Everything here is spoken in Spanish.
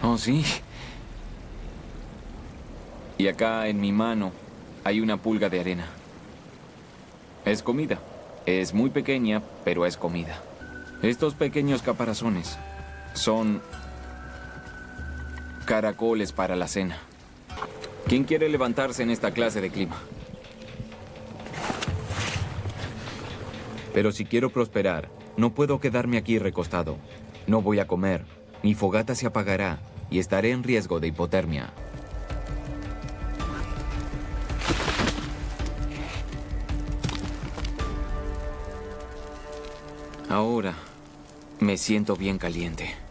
Oh, sí. Y acá en mi mano hay una pulga de arena. Es comida. Es muy pequeña, pero es comida. Estos pequeños caparazones son caracoles para la cena. ¿Quién quiere levantarse en esta clase de clima? Pero si quiero prosperar, no puedo quedarme aquí recostado. No voy a comer, mi fogata se apagará y estaré en riesgo de hipotermia. Ahora me siento bien caliente.